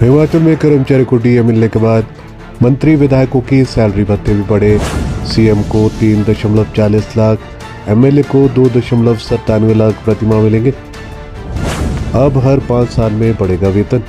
हिमाचल में कर्मचारी को डीए मिलने के बाद मंत्री विधायकों की सैलरी भत्ते भी बढ़े। सीएम को 3.40 लाख, एमएलए को 2.97 लाख प्रतिमाह मिलेंगे। अब हर 5 साल में बढ़ेगा वेतन।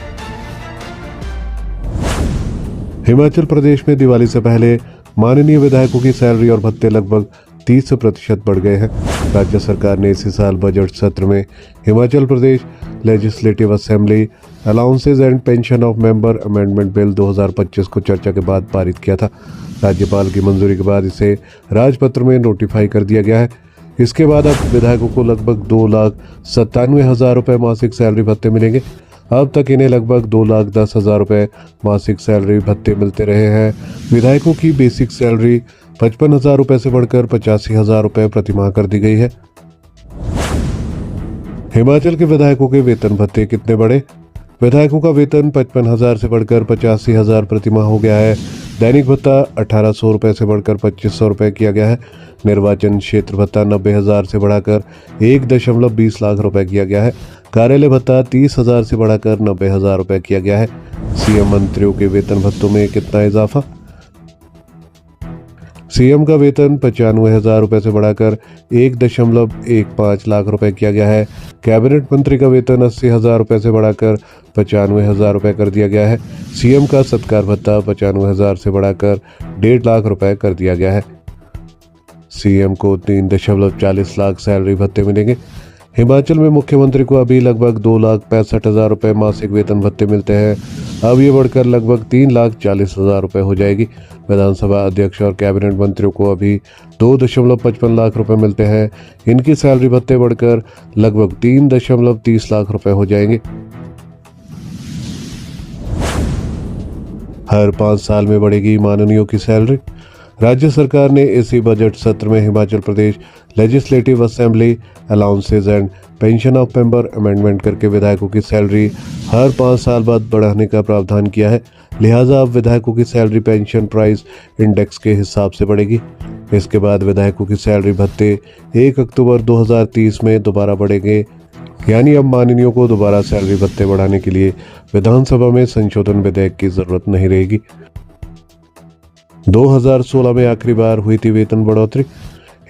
हिमाचल प्रदेश में दिवाली से पहले माननीय विधायकों की सैलरी और भत्ते लगभग 30% बढ़ गए हैं। राज्य सरकार ने इसी साल बजट सत्र में Himachal Pradesh legislative assembly allowances and pension of member amendment bill 2025 को चर्चा के बाद पारित किया था। राज्यपाल की मंजूरी के बाद इसे राजपत्र में नोटिफाई कर दिया गया है। इसके बाद अब विधायकों को लगभग 2,97,000 रुपये मासिक सैलरी भत्ते मिलेंगे। अब तक इन्हें लगभग 2,10,000 रुपये मासिक सैलरी भत्ते मिलते रहे हैं। विधायकों की बेसिक सैलरी 55,000 रुपये से बढ़कर 85,000 रुपये प्रतिमाह कर दी गई है। हिमाचल के विधायकों के वेतन भत्ते कितने बढ़े? विधायकों का वेतन 55,000 से बढ़कर 85,000 प्रतिमाह हो गया है। दैनिक भत्ता 1,800 रुपये से बढ़कर 2,500 रुपये किया गया है। निर्वाचन क्षेत्र भत्ता 90,000 से बढ़ाकर 1.20 लाख रुपए किया गया है। कार्यालय भत्ता 30,000 से बढ़ाकर 90,000 रुपये किया गया है। सीएम मंत्रियों के वेतन भत्तों में कितना इजाफा? सीएम का वेतन 95,000 रुपये से बढ़ाकर 1.15 लाख रुपए किया गया है। कैबिनेट मंत्री का वेतन 80,000 रुपये से बढ़ाकर 95,000 रुपये कर दिया गया है। सीएम का सत्कार भत्ता 95,000 से बढ़ाकर 1.5 लाख रुपए कर दिया गया है। सीएम को 3.40 लाख सैलरी भत्ते मिलेंगे। हिमाचल में मुख्यमंत्री को अभी लगभग 2,65,000 रुपये मासिक वेतन भत्ते मिलते हैं। अब ये बढ़कर लगभग 3,40,000 रुपये हो जाएगी। विधानसभा अध्यक्ष और कैबिनेट मंत्रियों को अभी 2.55 लाख रुपए मिलते हैं। इनकी सैलरी भत्ते बढ़कर लगभग 3.30 लाख रुपए हो जाएंगे। हर 5 साल में बढ़ेगी माननीयों की सैलरी। राज्य सरकार ने इसी बजट सत्र में Himachal Pradesh legislative assembly allowances and pension of member amendment करके विधायकों की सैलरी हर 5 साल बाद बढ़ाने का प्रावधान किया है। लिहाजा अब विधायकों की सैलरी पेंशन प्राइस इंडेक्स के हिसाब से बढ़ेगी। इसके बाद विधायकों की सैलरी भत्ते 1 अक्टूबर 2030 में दोबारा बढ़ेंगे। यानी अब माननीयों को दोबारा सैलरी भत्ते बढ़ाने के लिए विधानसभा में संशोधन विधेयक की जरूरत नहीं रहेगी। 2016 में आखिरी बार हुई थी वेतन बढ़ोतरी।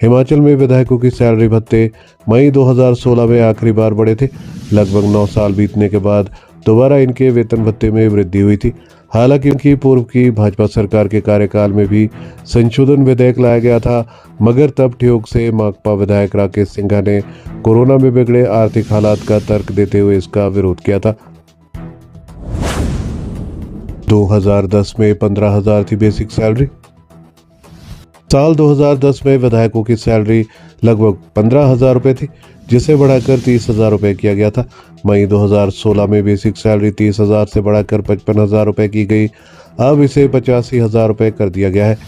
हिमाचल में विधायकों की सैलरी भत्ते मई 2016 में आखिरी बार बढ़े थे। लगभग 9 साल बीतने के बाद दोबारा इनके वेतन भत्ते में वृद्धि हुई थी। हालांकि इनकी पूर्व की भाजपा सरकार के कार्यकाल में भी संशोधन विधेयक लाया गया था, मगर तब ठियोग से माकपा विधायक राकेश सिंघा ने कोरोना में बिगड़े आर्थिक हालात का तर्क देते हुए इसका विरोध किया था। 2010 में 15,000 थी बेसिक सैलरी। साल 2010 में विधायकों की सैलरी लगभग 15,000 रुपये थी, जिसे बढ़ाकर 30,000 रुपये किया गया था। मई 2016 में बेसिक सैलरी 30,000 से बढ़ाकर 55,000 रुपये की गई। अब इसे 85,000 रुपये कर दिया गया है।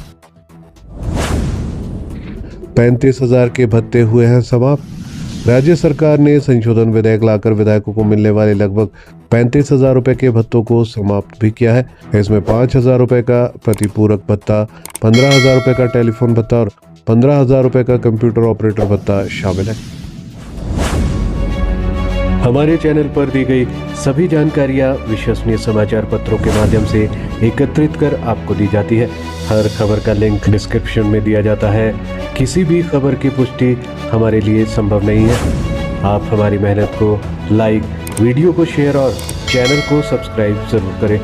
35,000 के भत्ते हुए हैं समाप्त। राज्य सरकार ने संशोधन विधेयक लाकर विधायकों को मिलने वाले लगभग 35,000 रुपये के भत्तों को समाप्त भी किया है। इसमें 5,000 रुपये का प्रतिपूरक भत्ता, 15,000 रुपये का टेलीफोन भत्ता और 15,000 रुपये का कंप्यूटर ऑपरेटर भत्ता शामिल है। हमारे चैनल पर दी गई सभी जानकारियाँ विश्वसनीय समाचार पत्रों के माध्यम से एकत्रित कर आपको दी जाती है। हर खबर का लिंक डिस्क्रिप्शन में दिया जाता है। किसी भी खबर की पुष्टि हमारे लिए संभव नहीं है। आप हमारी मेहनत को लाइक, वीडियो को शेयर और चैनल को सब्सक्राइब जरूर करें।